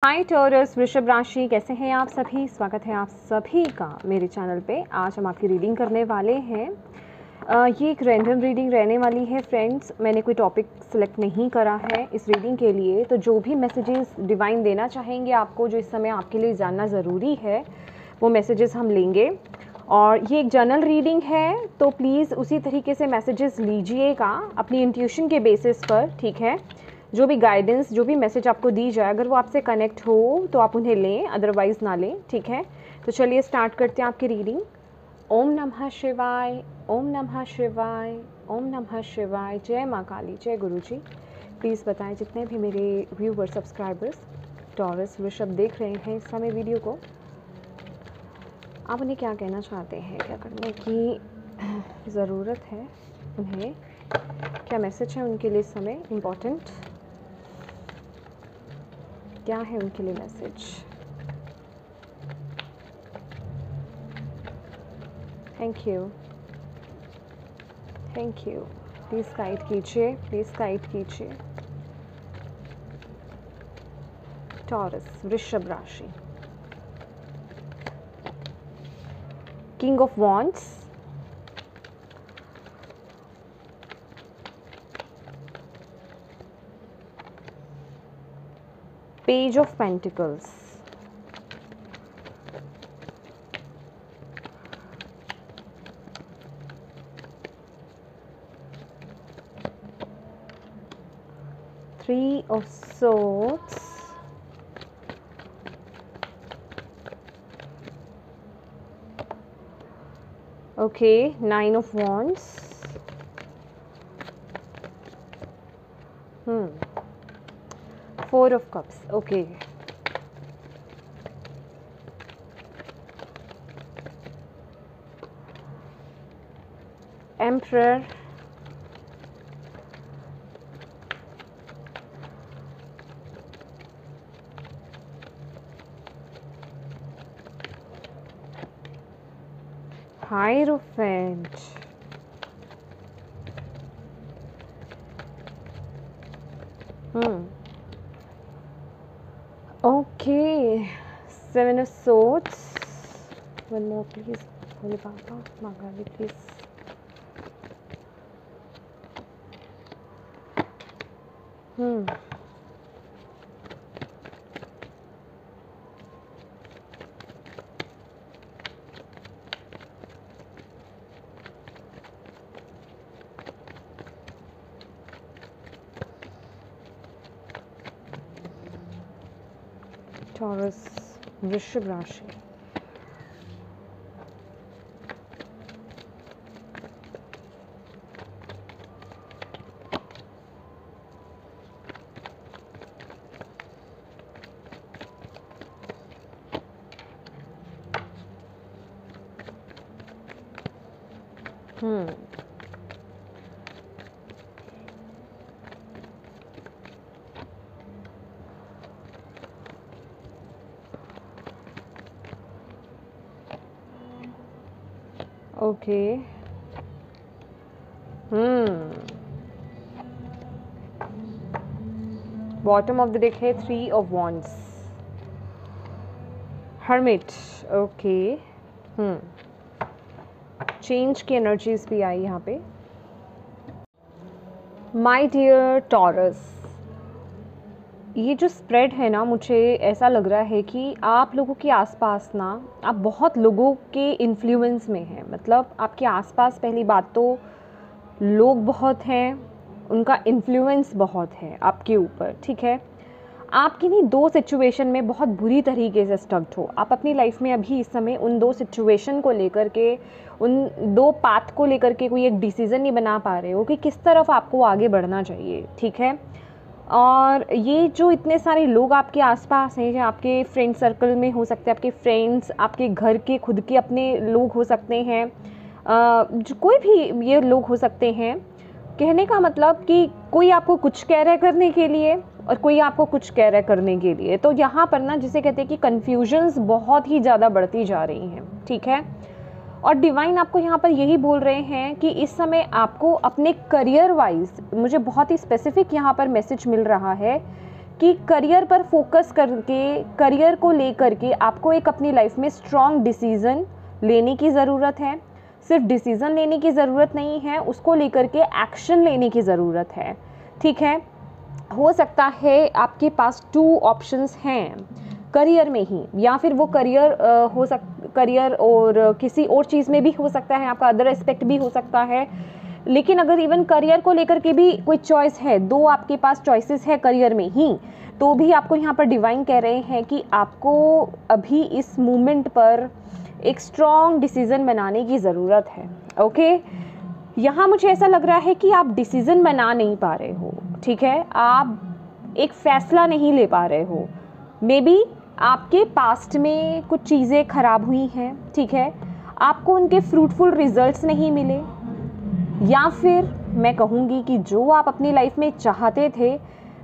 हाय taurus वृषभ राशि, कैसे हैं आप सभी। स्वागत है आप सभी का मेरे चैनल पे। आज हम आपकी रीडिंग करने वाले हैं। ये एक रैंडम रीडिंग रहने वाली है फ्रेंड्स। मैंने कोई टॉपिक सिलेक्ट नहीं करा है इस रीडिंग के लिए, तो जो भी मैसेजेस डिवाइन देना चाहेंगे आपको, जो इस समय आपके लिए जानना ज़रूरी है, वो मैसेजेस हम लेंगे। और ये एक जनरल रीडिंग है, तो प्लीज़ उसी तरीके से मैसेजेस लीजिएगा अपनी इंट्यूशन के बेसिस पर, ठीक है। जो भी गाइडेंस, जो भी मैसेज आपको दी जाए, अगर वो आपसे कनेक्ट हो तो आप उन्हें लें, अदरवाइज़ ना लें, ठीक है। तो चलिए स्टार्ट करते हैं आपकी रीडिंग। ओम नमः शिवाय, ओम नमः शिवाय, ओम नमः शिवाय। जय माँ काली, जय गुरु जी। प्लीज़ बताएं जितने भी मेरे व्यूवर सब्सक्राइबर्स टॉरस वृषभ देख रहे हैं इस समय वीडियो को, आप उन्हें क्या कहना चाहते हैं, क्या करने की ज़रूरत है उन्हें, क्या मैसेज है उनके लिए इस समय इम्पॉर्टेंट, क्या है उनके लिए message. Thank you, thank you. Please guide कीजिए, प्लीज़ गाइड कीजिए। टॉरस वृषभ राशि, king of wands, page of pentacles, three of swords, okay, nine of wands, four of cups, okay, emperor, hierophant, okay, seven of swords, one more please, Bhole Baba मांगा ली please. Taurus वृषभ राशि, okay, bottom of the deck है three of wands, hermit, okay, change की energies भी आई यहाँ पे। माय डियर टॉरस, ये जो स्प्रेड है ना, मुझे ऐसा लग रहा है कि आप लोगों के आसपास ना, आप बहुत लोगों के इन्फ्लुएंस में हैं। मतलब आपके आसपास पहली बात तो लोग बहुत हैं, उनका इन्फ्लुएंस बहुत है आपके ऊपर, ठीक है। आप किन्हीं दो सिचुएशन में बहुत बुरी तरीके से स्टक्ड हो। आप अपनी लाइफ में अभी इस समय उन दो सिचुएशन को लेकर के, उन दो पाथ को लेकर के कोई एक डिसीज़न नहीं बना पा रहे हो कि किस तरफ आपको आगे बढ़ना चाहिए, ठीक है। और ये जो इतने सारे लोग आपके आसपास हैं, जो आपके फ्रेंड सर्कल में हो सकते हैं, आपके फ्रेंड्स, आपके घर के खुद के अपने लोग हो सकते हैं, जो कोई भी ये लोग हो सकते हैं। कहने का मतलब कि कोई आपको कुछ कह रहा है करने के लिए और कोई आपको कुछ कह रहा है करने के लिए। तो यहाँ पर ना, जिसे कहते हैं कि कन्फ्यूजन्स बहुत ही ज़्यादा बढ़ती जा रही हैं, ठीक है। और डिवाइन आपको यहाँ पर यही बोल रहे हैं कि इस समय आपको अपने करियर वाइज, मुझे बहुत ही स्पेसिफिक यहाँ पर मैसेज मिल रहा है कि करियर पर फोकस करके, करियर को लेकर के आपको एक अपनी लाइफ में स्ट्रॉन्ग डिसीज़न लेने की ज़रूरत है। सिर्फ डिसीज़न लेने की ज़रूरत नहीं है, उसको लेकर के एक्शन लेने की ज़रूरत है। ठीक है, हो सकता है आपके पास 2 ऑप्शंस हैं करियर में ही, या फिर वो करियर और किसी और चीज़ में भी हो सकता है, आपका अदर एस्पेक्ट भी हो सकता है। लेकिन अगर इवन करियर को लेकर के भी कोई चॉइस है, 2 आपके पास चॉइसेस है करियर में ही, तो भी आपको यहाँ पर डिवाइन कह रहे हैं कि आपको अभी इस मोमेंट पर एक स्ट्रॉन्ग डिसीज़न बनाने की ज़रूरत है। ओके, यहाँ मुझे ऐसा लग रहा है कि आप डिसीज़न बना नहीं पा रहे हो। ठीक है, आप एक फ़ैसला नहीं ले पा रहे हो। मे बी आपके पास्ट में कुछ चीज़ें ख़राब हुई हैं, ठीक है, आपको उनके फ्रूटफुल रिजल्ट्स नहीं मिले, या फिर मैं कहूँगी कि जो आप अपनी लाइफ में चाहते थे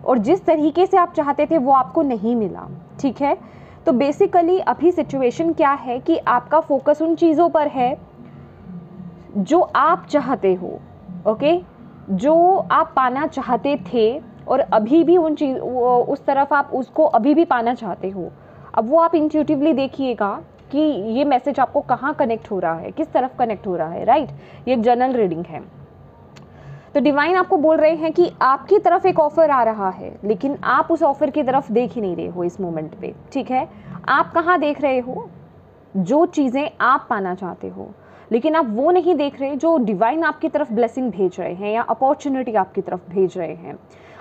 और जिस तरीके से आप चाहते थे वो आपको नहीं मिला। ठीक है, तो बेसिकली अभी सिचुएशन क्या है कि आपका फोकस उन चीज़ों पर है जो आप चाहते हो। ओके, जो आप पाना चाहते थे और अभी भी उस तरफ आप उसको अभी भी पाना चाहते हो। अब वो आप इंट्यूटिवली देखिएगा कि ये मैसेज आपको कहाँ कनेक्ट हो रहा है, किस तरफ कनेक्ट हो रहा है। राइट, ये एक जनरल रीडिंग है। तो डिवाइन आपको बोल रहे हैं कि आपकी तरफ एक ऑफ़र आ रहा है, लेकिन आप उस ऑफ़र की तरफ देख ही नहीं रहे हो इस मोमेंट पे। ठीक है, आप कहाँ देख रहे हो? जो चीज़ें आप पाना चाहते हो, लेकिन आप वो नहीं देख रहे जो डिवाइन आपकी तरफ ब्लेसिंग भेज रहे हैं या अपॉर्चुनिटी आपकी तरफ भेज रहे हैं।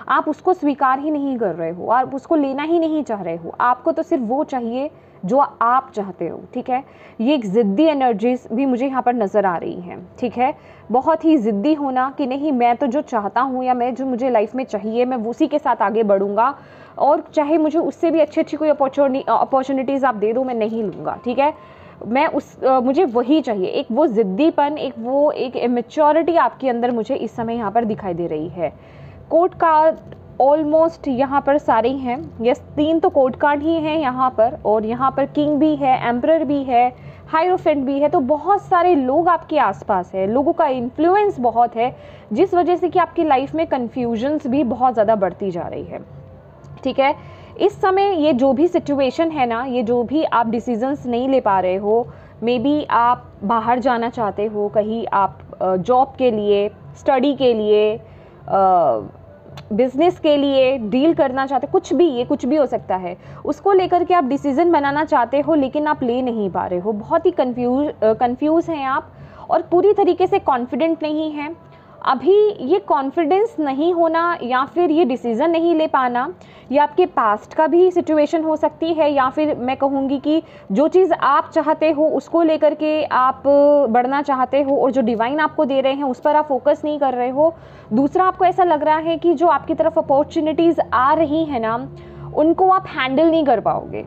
आप उसको स्वीकार ही नहीं कर रहे हो, आप उसको लेना ही नहीं चाह रहे हो। आपको तो सिर्फ वो चाहिए जो आप चाहते हो। ठीक है, ये एक ज़िद्दी एनर्जीज भी मुझे यहाँ पर नज़र आ रही हैं। ठीक है, बहुत ही ज़िद्दी होना कि नहीं, मैं तो जो चाहता हूँ या मैं जो मुझे लाइफ में चाहिए मैं उसी के साथ आगे बढ़ूँगा, और चाहे मुझे उससे भी अच्छी कोई अपॉर्चुनिटीज़ आप दे दो, मैं नहीं लूँगा। ठीक है, मैं मुझे वही चाहिए। एक वो ज़िद्दीपन, एक इमेच्योरिटी आपके अंदर मुझे इस समय यहाँ पर दिखाई दे रही है। कोर्ट कार्ड ऑलमोस्ट यहाँ पर सारे ही हैं। यस, 3 तो कोर्ट कार्ड ही हैं यहाँ पर, और यहाँ पर किंग भी है, एम्परर भी है, हायरोफेंट भी है। तो बहुत सारे लोग आपके आसपास है, लोगों का इन्फ्लुएंस बहुत है, जिस वजह से कि आपकी लाइफ में कन्फ्यूजन्स भी बहुत ज़्यादा बढ़ती जा रही है। ठीक है, इस समय ये जो भी सिचुएशन है ना, ये जो भी आप डिसीजंस नहीं ले पा रहे हो, मे बी आप बाहर जाना चाहते हो कहीं, आप जॉब के लिए, स्टडी के लिए, बिजनेस के लिए डील करना चाहते, कुछ भी, ये कुछ भी हो सकता है, उसको लेकर के आप डिसीज़न बनाना चाहते हो, लेकिन आप ले नहीं पा रहे हो। बहुत ही कंफ्यूज हैं आप, और पूरी तरीके से कॉन्फिडेंट नहीं हैं। अभी ये कॉन्फिडेंस नहीं होना या फिर ये डिसीज़न नहीं ले पाना, ये आपके पास्ट का भी सिचुएशन हो सकती है, या फिर मैं कहूँगी कि जो चीज़ आप चाहते हो उसको लेकर के आप बढ़ना चाहते हो और जो डिवाइन आपको दे रहे हैं उस पर आप फोकस नहीं कर रहे हो। दूसरा, आपको ऐसा लग रहा है कि जो आपकी तरफ अपॉर्चुनिटीज़ आ रही हैं ना, उनको आप हैंडल नहीं कर पाओगे।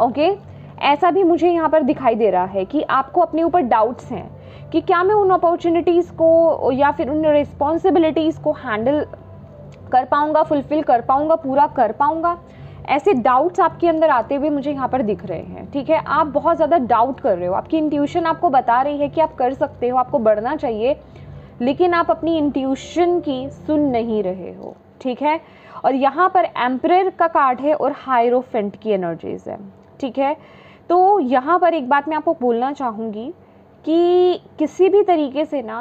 ओके, ऐसा भी मुझे यहाँ पर दिखाई दे रहा है कि आपको अपने ऊपर डाउट्स हैं कि क्या मैं उन अपॉर्चुनिटीज़ को या फिर उन रिस्पॉन्सिबिलिटीज़ को हैंडल कर पाऊँगा, फुलफ़िल कर पाऊँगा, पूरा कर पाऊँगा। ऐसे डाउट्स आपके अंदर आते हुए मुझे यहाँ पर दिख रहे हैं। ठीक है, आप बहुत ज़्यादा डाउट कर रहे हो, आपकी इंट्यूशन आपको बता रही है कि आप कर सकते हो, आपको बढ़ना चाहिए, लेकिन आप अपनी इंट्यूशन की सुन नहीं रहे हो। ठीक है, और यहाँ पर एम्परर का कार्ड है और हायरोफेंट की एनर्जीज है। ठीक है, तो यहाँ पर एक बात मैं आपको बोलना चाहूँगी कि किसी भी तरीके से ना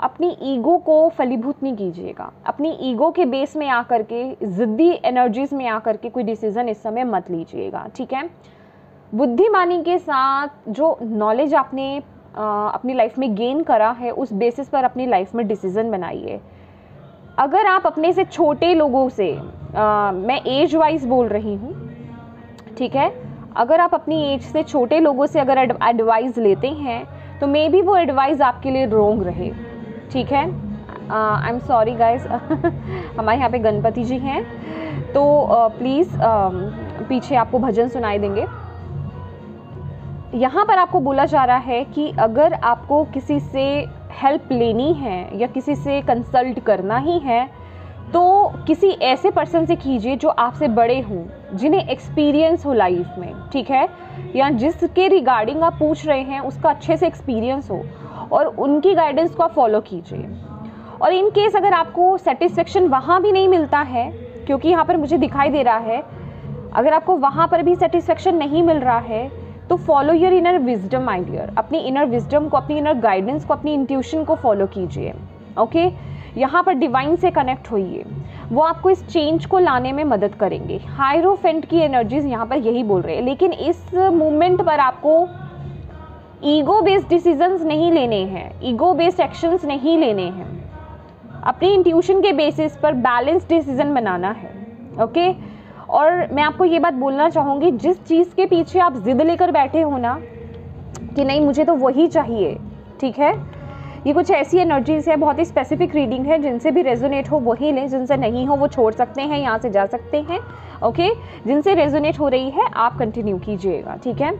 अपनी ईगो को फलीभूत नहीं कीजिएगा। अपनी ईगो के बेस में आकर के, ज़िद्दी एनर्जीज में आकर के कोई डिसीज़न इस समय मत लीजिएगा। ठीक है, बुद्धिमानी के साथ जो नॉलेज आपने अपनी लाइफ में गेन करा है, उस बेसिस पर अपनी लाइफ में डिसीज़न बनाइए। अगर आप अपने से छोटे लोगों से, मैं एज वाइज बोल रही हूँ, ठीक है, अगर आप अपनी एज से छोटे लोगों से अगर एडवाइस लेते हैं तो मे बी वो एडवाइस आपके लिए रॉन्ग रहे। ठीक है, आई एम सॉरी गाइज, हमारे यहाँ पे गणपति जी हैं, तो प्लीज़ पीछे आपको भजन सुनाई देंगे। यहाँ पर आपको बोला जा रहा है कि अगर आपको किसी से हेल्प लेनी है या किसी से कंसल्ट करना ही है तो किसी ऐसे पर्सन से कीजिए जो आपसे बड़े हों, जिन्हें एक्सपीरियंस हो लाइफ में। ठीक है, या जिसके रिगार्डिंग आप पूछ रहे हैं उसका अच्छे से एक्सपीरियंस हो, और उनकी गाइडेंस को आप फॉलो कीजिए। और इन केस अगर आपको सेटिस्फेक्शन वहाँ भी नहीं मिलता है क्योंकि यहाँ पर मुझे दिखाई दे रहा है अगर आपको वहाँ पर भी सेटिस्फेक्शन नहीं मिल रहा है तो follow your inner wisdom my dear. अपनी इनर विजडम को, अपनी इनर गाइडेंस को, अपनी इंट्यूशन को फॉलो कीजिए। ओके, यहाँ पर डिवाइन से कनेक्ट होइए, वो आपको इस चेंज को लाने में मदद करेंगे। हायरोफेंट की एनर्जीज यहाँ पर यही बोल रहे हैं, लेकिन इस मोमेंट पर आपको ईगो बेस्ड डिसीजंस नहीं लेने हैं, ईगो बेस्ड एक्शंस नहीं लेने हैं, अपनी इंट्यूशन के बेसिस पर बैलेंस डिसीजन बनाना है। ओके, और मैं आपको ये बात बोलना चाहूँगी, जिस चीज़ के पीछे आप जिद लेकर बैठे हो ना कि नहीं मुझे तो वही चाहिए, ठीक है, ये कुछ ऐसी एनर्जीज है, बहुत ही स्पेसिफिक रीडिंग है, जिनसे भी रेजोनेट हो वही लें, जिनसे नहीं हो वो छोड़ सकते हैं, यहाँ से जा सकते हैं। ओके, जिनसे रेजोनेट हो रही है आप कंटिन्यू कीजिएगा, ठीक है।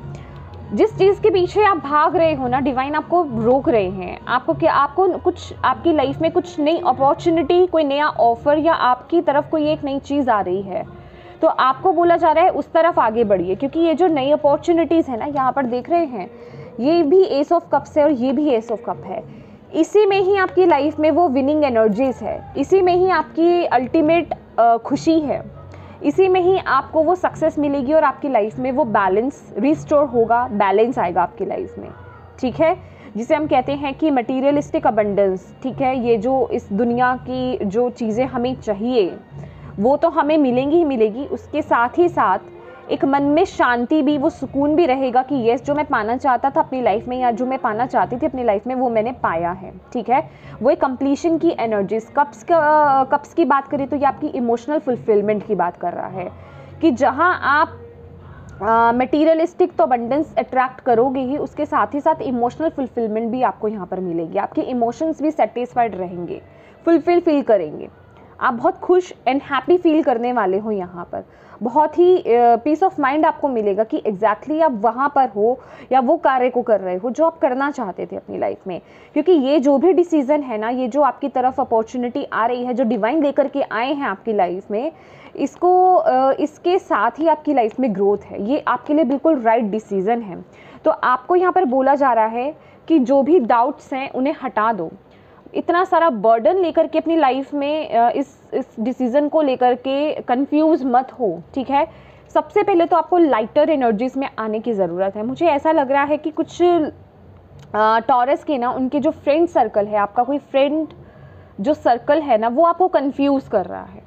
जिस चीज़ के पीछे आप भाग रहे हो ना, डिवाइन आपको रोक रहे हैं, आपको क्या, आपको कुछ आपकी लाइफ में कुछ नई अपॉर्चुनिटी, कोई नया ऑफर या आपकी तरफ कोई एक नई चीज़ आ रही है, तो आपको बोला जा रहा है उस तरफ आगे बढ़िए, क्योंकि ये जो नई अपॉर्चुनिटीज़ है ना, यहाँ पर देख रहे हैं ये भी एस ऑफ कप्स है और ये भी एस ऑफ कप है। इसी में ही आपकी लाइफ में वो विनिंग एनर्जीज है, इसी में ही आपकी अल्टीमेट खुशी है, इसी में ही आपको वो सक्सेस मिलेगी और आपकी लाइफ में वो बैलेंस रिस्टोर होगा, बैलेंस आएगा आपकी लाइफ में, ठीक है, जिसे हम कहते हैं कि मटीरियलिस्टिक अबंडेंस, ठीक है। ये जो इस दुनिया की जो चीज़ें हमें चाहिए वो तो हमें मिलेंगी ही मिलेगी, उसके साथ ही साथ एक मन में शांति भी, वो सुकून भी रहेगा कि यस, जो मैं पाना चाहता था अपनी लाइफ में या जो मैं पाना चाहती थी अपनी लाइफ में वो मैंने पाया है, ठीक है। वो एक कंप्लीशन की एनर्जीज। कप्स की बात करें तो ये आपकी इमोशनल फुलफिलमेंट की बात कर रहा है कि जहाँ आप मटीरियलिस्टिक तो अबंडेंस अट्रैक्ट करोगे ही, उसके साथ ही साथ इमोशनल फुलफिलमेंट भी आपको यहाँ पर मिलेगी, आपके इमोशंस भी सेटिस्फाइड रहेंगे, फुलफिल फील करेंगे, आप बहुत खुश एंड हैप्पी फील करने वाले हो। यहाँ पर बहुत ही पीस ऑफ माइंड आपको मिलेगा कि एग्जैक्टली आप वहाँ पर हो या वो कार्य को कर रहे हो जो आप करना चाहते थे अपनी लाइफ में, क्योंकि ये जो भी डिसीज़न है ना, ये जो आपकी तरफ अपॉर्चुनिटी आ रही है, जो डिवाइन लेकर के आए हैं आपकी लाइफ में, इसके साथ ही आपकी लाइफ में ग्रोथ है। ये आपके लिए बिल्कुल राइट डिसीज़न है। तो आपको यहाँ पर बोला जा रहा है कि जो भी डाउट्स हैं उन्हें हटा दो, इतना सारा बर्डन लेकर के अपनी लाइफ में इस डिसीज़न को लेकर के कंफ्यूज मत हो, ठीक है। सबसे पहले तो आपको लाइटर एनर्जीज में आने की ज़रूरत है। मुझे ऐसा लग रहा है कि कुछ टॉरस के ना, उनके जो फ्रेंड सर्कल है, आपका कोई फ्रेंड जो सर्कल है ना, वो आपको कंफ्यूज कर रहा है,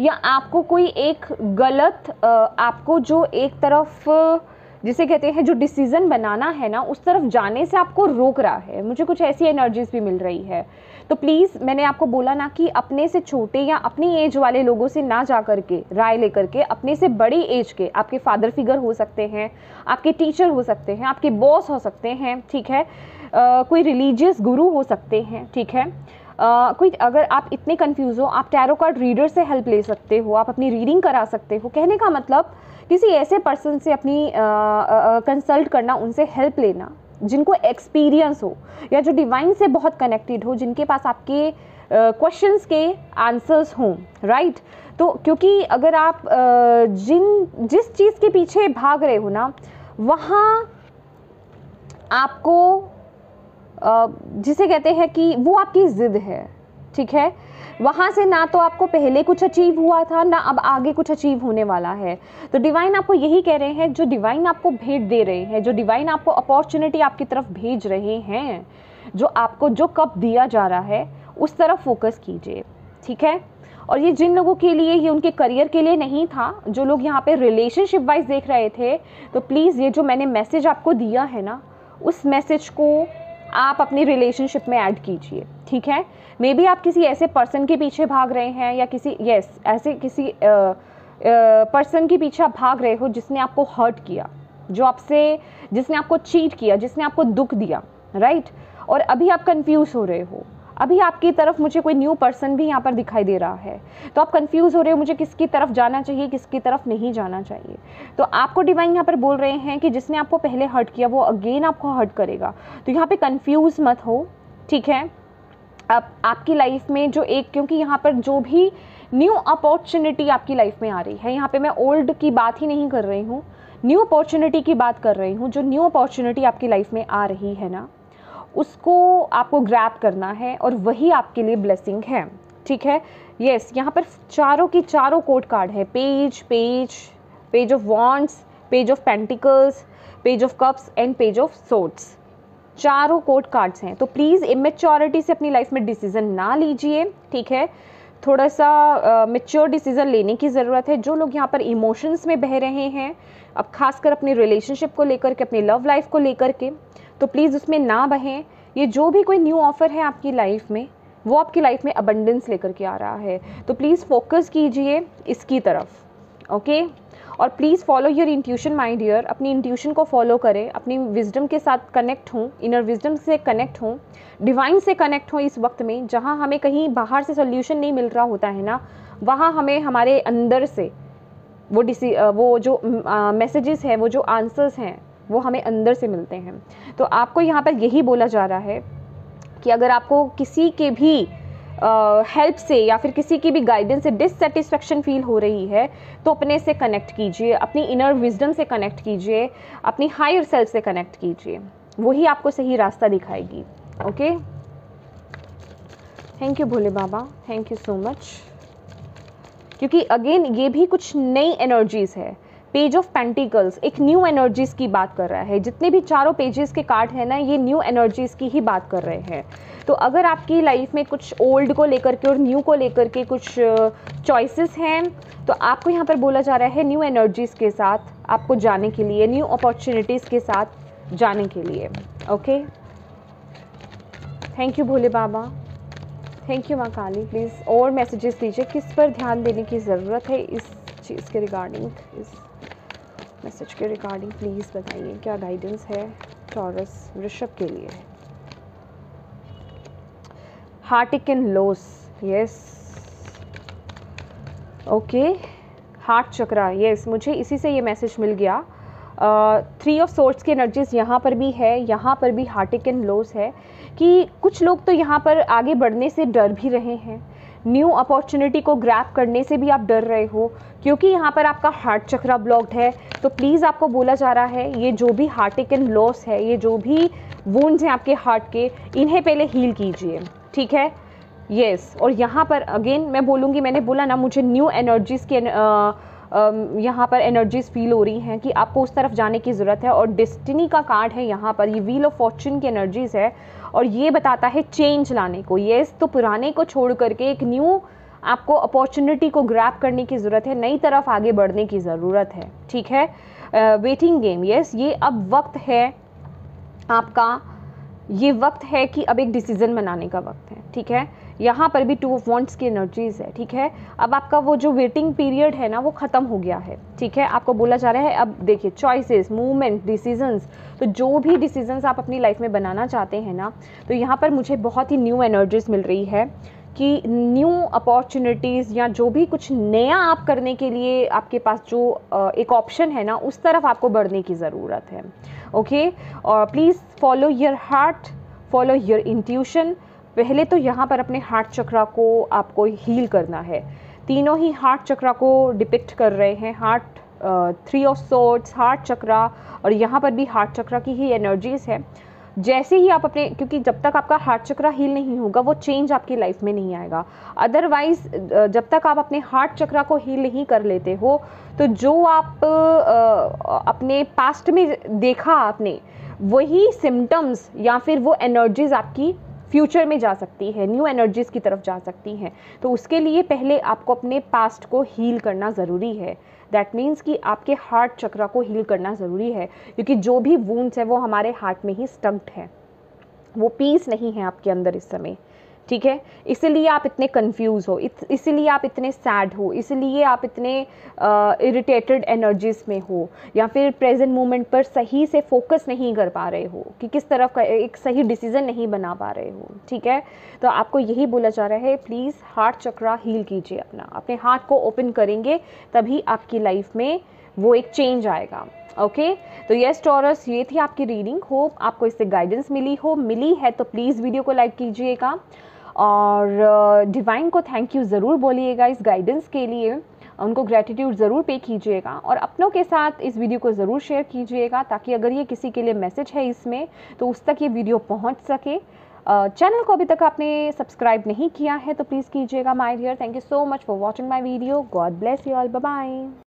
या आपको कोई एक गलत आपको जो एक तरफ जिसे कहते हैं जो डिसीज़न बनाना है ना, उस तरफ जाने से आपको रोक रहा है। मुझे कुछ ऐसी एनर्जीज भी मिल रही है। तो प्लीज़, मैंने आपको बोला ना कि अपने से छोटे या अपनी एज वाले लोगों से ना जा कर के राय लेकर के, अपने से बड़ी एज के, आपके फादर फिगर हो सकते हैं, आपके टीचर हो सकते हैं, आपके बॉस हो सकते हैं, ठीक है, कोई रिलीजियस गुरु हो सकते हैं, ठीक है, कोई, अगर आप इतने कंफ्यूज हो, आप टैरो कार्ड रीडर से हेल्प ले सकते हो, आप अपनी रीडिंग करा सकते हो। कहने का मतलब किसी ऐसे पर्सन से अपनी कंसल्ट करना, उनसे हेल्प लेना जिनको एक्सपीरियंस हो या जो डिवाइन से बहुत कनेक्टेड हो, जिनके पास आपके क्वेश्चंस के आंसर्स हों, राइट। तो क्योंकि अगर आप जिस चीज़ के पीछे भाग रहे हो ना, वहाँ आपको जिसे कहते हैं कि वो आपकी ज़िद है, ठीक है, वहाँ से ना तो आपको पहले कुछ अचीव हुआ था, ना अब आगे कुछ अचीव होने वाला है। तो डिवाइन आपको यही कह रहे हैं, जो डिवाइन आपको भेंट दे रहे हैं, जो डिवाइन आपको अपॉर्चुनिटी आपकी तरफ भेज रहे हैं, जो आपको जो कप दिया जा रहा है उस तरफ फोकस कीजिए, ठीक है। और ये जिन लोगों के लिए, ये उनके करियर के लिए नहीं था, जो लोग यहाँ पे रिलेशनशिप वाइज देख रहे थे, तो प्लीज़ ये जो मैंने मैसेज आपको दिया है ना, उस मैसेज को आप अपनी रिलेशनशिप में ऐड कीजिए, ठीक है। मे बी आप किसी ऐसे पर्सन के पीछे भाग रहे हैं, या किसी ऐसे किसी पर्सन के पीछे आप भाग रहे हो जिसने आपको हर्ट किया, जिसने आपको चीट किया, जिसने आपको दुख दिया, राइट। और अभी आप कंफ्यूज हो रहे हो, अभी आपकी तरफ मुझे कोई न्यू पर्सन भी यहाँ पर दिखाई दे रहा है, तो आप कंफ्यूज हो रहे हो मुझे किसकी तरफ जाना चाहिए, किसकी तरफ नहीं जाना चाहिए। तो आपको डिवाइन यहाँ पर बोल रहे हैं कि जिसने आपको पहले हर्ट किया वो अगेन आपको हर्ट करेगा, तो यहाँ पे कंफ्यूज मत हो, ठीक है। अब आपकी लाइफ में जो एक, क्योंकि यहाँ पर जो भी न्यू अपॉर्चुनिटी आपकी लाइफ में आ रही है, यहाँ पे मैं ओल्ड की बात ही नहीं कर रही हूँ, न्यू अपॉर्चुनिटी की बात कर रही हूँ। जो न्यू अपॉर्चुनिटी आपकी लाइफ में आ रही है ना, उसको आपको ग्रैब करना है और वही आपके लिए ब्लेसिंग है, ठीक है। यस, यहाँ पर चारों की चारों कोड कार्ड है, page page page of wands, page of pentacles, page of cups and page of swords, चारों कोड कार्ड्स हैं। तो प्लीज़ इमेच्योरिटी से अपनी लाइफ में डिसीजन ना लीजिए, ठीक है। थोड़ा सा मेच्योर डिसीजन लेने की ज़रूरत है। जो लोग यहाँ पर इमोशंस में बह रहे हैं, अब खासकर अपनी रिलेशनशिप को लेकर के, अपनी लव लाइफ को लेकर के, तो प्लीज़ उसमें ना बहें। ये जो भी कोई न्यू ऑफ़र है आपकी लाइफ में, वो आपकी लाइफ में अबंडेंस लेकर के आ रहा है, तो प्लीज़ फोकस कीजिए इसकी तरफ, ओके। और please follow your intuition my dear, अपनी इंट्यूशन को फॉलो करें, अपनी विजडम के साथ कनेक्ट हों, इनर विजडम से कनेक्ट हों, डिवाइन से कनेक्ट हों इस वक्त में, जहाँ हमें कहीं बाहर से सोल्यूशन नहीं मिल रहा होता है ना, वहाँ हमें हमारे अंदर से वो जो मैसेजेस हैं, वो जो आंसर्स हैं, वो हमें अंदर से मिलते हैं। तो आपको यहाँ पर यही बोला जा रहा है कि अगर आपको किसी के भी हेल्प से या फिर किसी की भी गाइडेंस से डिससेटिस्फेक्शन फील हो रही है, तो अपने से कनेक्ट कीजिए, अपनी इनर विजडम से कनेक्ट कीजिए, अपनी हायर सेल्फ से कनेक्ट कीजिए, वही आपको सही रास्ता दिखाएगी, okay. Thank you Bhole Baba, thank you so much. क्योंकि अगेन ये भी कुछ नई एनर्जीज़ है। पेज ऑफ पेंटिकल्स एक न्यू एनर्जीज़ की बात कर रहा है। जितने भी चारों पेजेस के कार्ड हैं ना, ये न्यू एनर्जीज़ की ही बात कर रहे हैं। तो अगर आपकी लाइफ में कुछ ओल्ड को लेकर के और न्यू को लेकर के कुछ चॉइसेस हैं, तो आपको यहाँ पर बोला जा रहा है न्यू एनर्जीज़ के साथ आपको जाने के लिए, न्यू अपॉर्चुनिटीज़ के साथ जाने के लिए, okay. Thank you Bhole Baba, thank you माँ काली। प्लीज़ और मैसेजेस दीजिए, किस पर ध्यान देने की ज़रूरत है इस चीज़ के रिगार्डिंग, इस मैसेज के रिगार्डिंग प्लीज़ बताइए, क्या गाइडेंस है टॉरस वृषभ के लिए। Heartache and loss, yes, okay. Heart chakra, yes, मुझे इसी से ये मैसेज मिल गया। 3 ऑफ सोर्ड्स की एनर्जीज यहाँ पर भी है, यहाँ पर भी हार्टिक एंड लॉस है कि कुछ लोग तो यहाँ पर आगे बढ़ने से डर भी रहे हैं, न्यू अपॉर्चुनिटी को ग्रैब करने से भी आप डर रहे हो, क्योंकि यहाँ पर आपका हार्ट चक्रा ब्लॉक्ड है। तो प्लीज़ आपको बोला जा रहा है, ये जो भी हार्टिक एंड लॉस है, ये जो भी वुंड्स हैं आपके हार्ट के, इन्हें पहले हील कीजिए, ठीक है। यस, और यहाँ पर अगेन मैं बोलूँगी, मैंने बोला ना, मुझे न्यू एनर्जीज़ के यहाँ पर एनर्जीज़ फील हो रही हैं कि आपको उस तरफ जाने की ज़रूरत है। और डेस्टिनी का कार्ड है यहाँ पर, ये व्हील ऑफ फॉर्चून की एनर्जीज़ है और ये बताता है चेंज लाने को। यस, तो पुराने को छोड़ करके एक न्यू आपको अपॉर्चुनिटी को ग्रैब करने की ज़रूरत है, नई तरफ आगे बढ़ने की ज़रूरत है, ठीक है। वेटिंग गेम, यस, ये अब वक्त है आपका, ये वक्त है कि अब एक डिसीज़न बनाने का वक्त है, ठीक है। यहाँ पर भी 2 ऑफ वॉन्ड्स की एनर्जीज़ है, ठीक है। अब आपका वो जो वेटिंग पीरियड है ना, वो ख़त्म हो गया है, ठीक है। आपको बोला जा रहा है अब देखिए, चॉइसेस, मूवमेंट, डिसीजंस, तो जो भी डिसीजंस आप अपनी लाइफ में बनाना चाहते हैं ना, तो यहाँ पर मुझे बहुत ही न्यू एनर्जीज़ मिल रही है कि न्यू अपॉर्चुनिटीज़ या जो भी कुछ नया आप करने के लिए आपके पास जो एक ऑप्शन है ना, उस तरफ आपको बढ़ने की ज़रूरत है, ओके। और please follow your heart, follow your intuition. पहले तो यहाँ पर अपने हार्ट चक्रा को आपको हील करना है। तीनों ही हार्ट चक्रा को डिपिक्ट कर रहे हैं, हार्ट 3 ऑफ सोर्ड्स, हार्ट चक्रा, और यहाँ पर भी हार्ट चक्रा की ही एनर्जीज़ है। जैसे ही आप अपने, क्योंकि जब तक आपका हार्ट चक्रा हील नहीं होगा, वो चेंज आपकी लाइफ में नहीं आएगा। अदरवाइज जब तक आप अपने हार्ट चक्रा को हील नहीं कर लेते हो, तो जो आप अपने पास्ट में देखा आपने, वही सिम्टम्स या फिर वो एनर्जीज आपकी फ्यूचर में जा सकती है, न्यू एनर्जीज़ की तरफ जा सकती हैं। तो उसके लिए पहले आपको अपने पास्ट को हील करना ज़रूरी है। दैट मीन्स कि आपके हार्ट चक्रा को हील करना ज़रूरी है, क्योंकि जो भी वुंड्स है वो हमारे हार्ट में ही स्टक्ड है, वो पीस नहीं है आपके अंदर इस समय, ठीक है। इसलिए आप इतने कंफ्यूज हो, इसलिए आप इतने सैड हो, इसलिए आप इतने इरिटेटेड एनर्जीज में हो, या फिर प्रेजेंट मोमेंट पर सही से फोकस नहीं कर पा रहे हो कि किस तरफ का एक सही डिसीजन नहीं बना पा रहे हो, ठीक है। तो आपको यही बोला जा रहा है, प्लीज़ हार्ट चक्रा हील कीजिए अपना, अपने हार्ट को ओपन करेंगे तभी आपकी लाइफ में वो एक चेंज आएगा, ओके। तो यस टॉरस, ये थी आपकी रीडिंग। होप आपको इससे गाइडेंस मिली है तो प्लीज़ वीडियो को लाइक कीजिएगा और डिवाइन को थैंक यू ज़रूर बोलिएगा इस गाइडेंस के लिए, उनको ग्रैटिट्यूड ज़रूर पे कीजिएगा और अपनों के साथ इस वीडियो को ज़रूर शेयर कीजिएगा, ताकि अगर ये किसी के लिए मैसेज है इसमें, तो उस तक ये वीडियो पहुंच सके। चैनल को अभी तक आपने सब्सक्राइब नहीं किया है तो प्लीज़ कीजिएगा my dear. Thank you so much for watching my video. God bless you all. Bye bye.